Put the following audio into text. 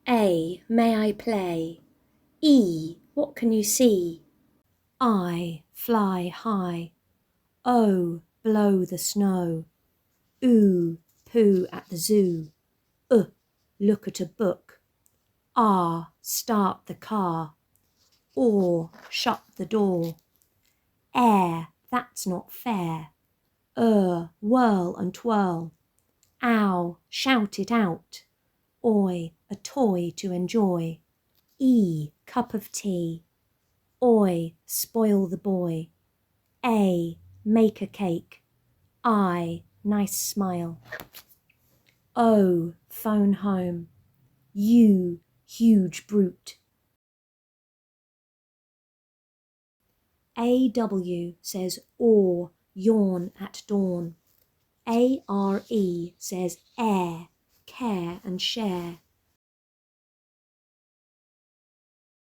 A, may I play? E, what can you see? I, fly high. O, blow the snow. Oo, poo at the zoo. Look at a book. R, start the car. Or, shut the door. Air, that's not fair. Whirl and twirl. Ow, shout it out. Oi, a toy to enjoy. E, cup of tea. Oi, spoil the boy. A, make a cake. I, nice smile. O, phone home. U, huge brute. AW says or, yawn at dawn. ARE says air, care and share.